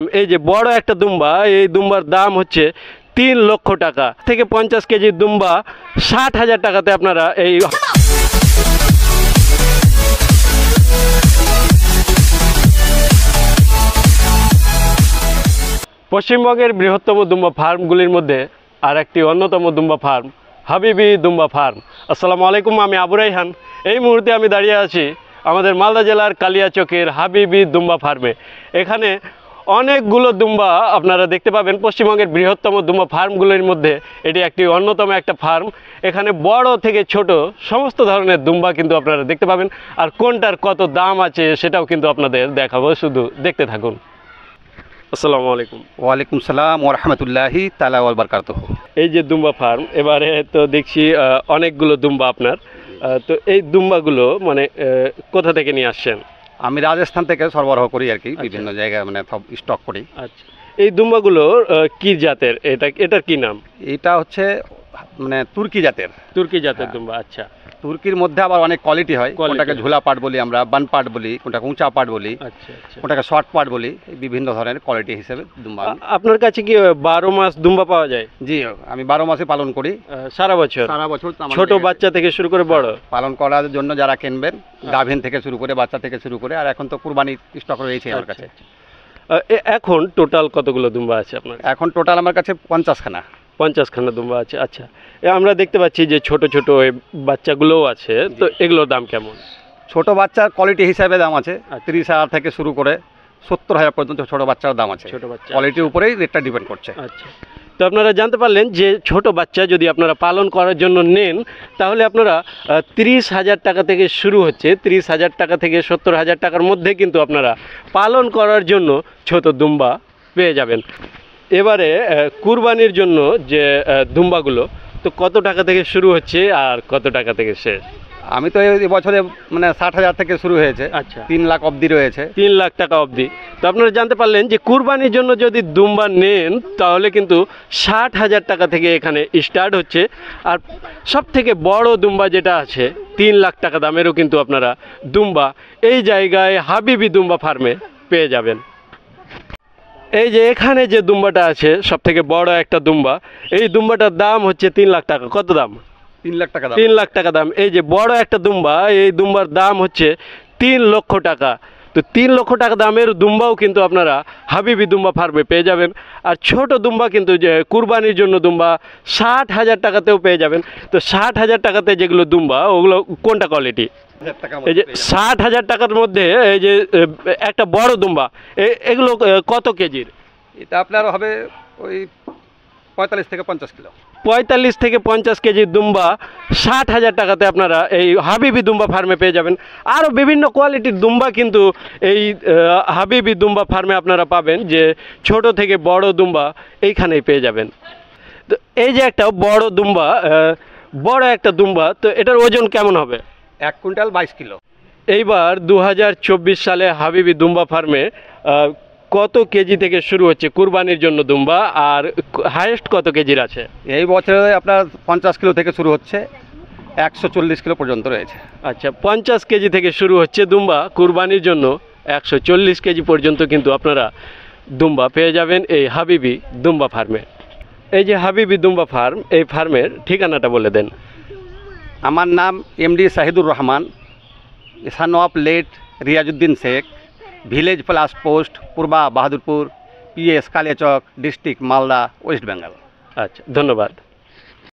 এই যে বড় একটা দুম্বা, এই দুম্বার দাম হচ্ছে 3 লক্ষ টাকা। থেকে 50 কেজির দুম্বা 60,000 টাকাতে আপনারা এই পশ্চিমবঙ্গের বৃহত্তম দুম্বা ফার্মগুলির মধ্যে আর একটি অন্যতম দুম্বা ফার্ম হাবিবি দুম্বা ফার্ম। আসসালামু আলাইকুম, আমি আবু রাইহান। এই মুহূর্তে আমি দাঁড়িয়ে আছি আমাদের মালদা জেলার কালিয়াচকের হাবিবি দুম্বা ফার্মে। এখানে অনেকগুলো দুম্বা আপনারা দেখতে পাবেন। পশ্চিমবঙ্গের বৃহত্তম দুম্বা ফার্মগুলির মধ্যে এটি একটি অন্যতম একটা ফার্ম। এখানে বড় থেকে ছোট সমস্ত ধরনের দুম্বা কিন্তু আপনারা দেখতে পাবেন, আর কোনটার কত দাম আছে সেটাও কিন্তু আপনাদের দেখাবো, শুধু দেখতে থাকুন। আসসালামু আলাইকুম। ওয়ালাইকুম সালাম ওয়া রাহমাতুল্লাহি তাআলা ওয়া বারাকাতুহু। এই যে দুম্বা ফার্ম, এবারে তো দেখছি অনেকগুলো দুম্বা আপনার। তো এই দুম্বাগুলো মানে কোথা থেকে নিয়ে আসছেন? আমি রাজস্থান থেকে সরবরাহ করি আর কি, বিভিন্ন জায়গায় মানে সব স্টক করি। আচ্ছা, এই দুম্বাগুলো কি জাতের? এটার কি নাম? এটা হচ্ছে মানে তুর্কি জাতের। তুর্কি জাতের দুম্বা। আচ্ছা, তুর্কির মধ্যে আবার অনেক কোয়ালিটি হয়। কোনটাকে ঝোলা পাট বলি আমরা, বান পাট বলি, কোনটাকে উঁচা পাট বলি, আচ্ছা আচ্ছা, কোনটাকে শর্ট পাট বলি। বিভিন্ন ধরনের কোয়ালিটি হিসেবে দুম্বা। আপনার কাছে কি 12 মাস দুম্বা পাওয়া যায়? জি, আমি 12 মাসে পালন করি। সারা বছর? সারা বছর। ছোট বাচ্চা থেকে শুরু করে বড় পালন করার জন্য যারা কিনবেন, গাভিন থেকে শুরু করে বাচ্চা থেকে শুরু করে, আর এখন তো কুরবানির স্টক রয়েছে আমার কাছে। এখন টোটাল কতগুলো দুম্বা আছে আপনার? এখন টোটাল আমার কাছে 50খানা। 50খানা দুম্বা আছে। আচ্ছা, আমরা দেখতে পাচ্ছি যে ছোট ছোট বাচ্চাগুলোও আছে, তো এগুলোর দাম কেমন? ছোট বাচ্চার কোয়ালিটি হিসাবে দাম আছে 30,000 থেকে শুরু করে 70,000 পর্যন্ত ছোট বাচ্চার দাম আছে। ছোট বাচ্চা কোয়ালিটির উপরেই রেটটা ডিপেন্ড করছে। আচ্ছা, তো আপনারা জানতে পারলেন যে ছোট বাচ্চা যদি আপনারা পালন করার জন্য নেন, তাহলে আপনারা 30,000 টাকা থেকে শুরু হচ্ছে। 30,000 টাকা থেকে 70,000 টাকার মধ্যে কিন্তু আপনারা পালন করার জন্য ছোট দুম্বা পেয়ে যাবেন। এবারে কুরবানির জন্য যে দুম্বাগুলো, তো কত টাকা থেকে শুরু হচ্ছে আর কত টাকা থেকে শেষ? আমি তো এই বছরে মানে 60,000 থেকে শুরু হয়েছে। আচ্ছা, 3 লাখ অবধি রয়েছে। 3 লাখ টাকা অবধি। তো আপনারা জানতে পারলেন যে কুরবানির জন্য যদি দুম্বা নেন, তাহলে কিন্তু 60,000 টাকা থেকে এখানে স্টার্ট হচ্ছে। আর সব থেকে বড় দুম্বা যেটা আছে 3 লাখ টাকা দামেরও কিন্তু আপনারা দুম্বা এই জায়গায় হাবিবি দুম্বা ফার্মে পেয়ে যাবেন। এই যে এখানে যে দুম্বাটা আছে সব থেকে বড় একটা দুম্বা, এই দুম্বাটার দাম হচ্ছে 3 লাখ টাকা। কত দাম? 3 লাখ টাকা দাম। 3 লাখ টাকা দাম। এই যে বড় একটা দুম্বা, এই দুম্বার দাম হচ্ছে 3 লক্ষ টাকা। তো 3 লক্ষ টাকা দামের দুম্বাও কিন্তু আপনারা হাবিবি দুম্বা ফার্মে পেয়ে যাবেন। আর ছোট দুম্বা কিন্তু যে কুরবানির জন্য দুম্বা 60,000 টাকাতেও পেয়ে যাবেন। তো 60,000 টাকাতে যেগুলো দুম্বা, ওগুলো কোনটা কোয়ালিটি? এই যে 60,000 টাকার মধ্যে এই যে একটা বড় দুম্বা, এগুলো কত কেজির? এটা আপনার হবে ওই 45 থেকে 50 কিলো। 45 থেকে 50 কেজির দুম্বা 60,000 টাকাতে আপনারা এই হাবিবি দুম্বা ফার্মে পেয়ে যাবেন। আরও বিভিন্ন কোয়ালিটির দুম্বা কিন্তু এই হাবিবি দুম্বা ফার্মে আপনারা পাবেন, যে ছোট থেকে বড় দুম্বা এইখানেই পেয়ে যাবেন। তো এই যে একটা বড় দুম্বা, বড় একটা দুম্বা, তো এটার ওজন কেমন হবে? 1 কুইন্টাল 22 কিলো। এইবার 2024 সালে হাবিবি দুম্বা ফার্মে কত কেজি থেকে শুরু হচ্ছে কুরবানির জন্য দুম্বা, আর হাইয়েস্ট কত কেজির আছে? এই বছরে আপনার 50 কিলো থেকে শুরু হচ্ছে, 140 কিলো পর্যন্ত রয়েছে। আচ্ছা, 50 কেজি থেকে শুরু হচ্ছে দুম্বা, কুরবানির জন্য 140 কেজি পর্যন্ত কিন্তু আপনারা দুম্বা পেয়ে যাবেন এই হাবিবি দুম্বা ফার্মে। এই যে হাবিবি দুম্বা ফার্ম, এই ফার্মের ঠিকানাটা বলে দেন। আমার নাম MD Shahidur Rahman, son of late Riazuddin Sheikh, village plus post, Purba Bahadurpur, PS Kaliachak, district Malda, West Bengal. আচ্ছা, ধন্যবাদ।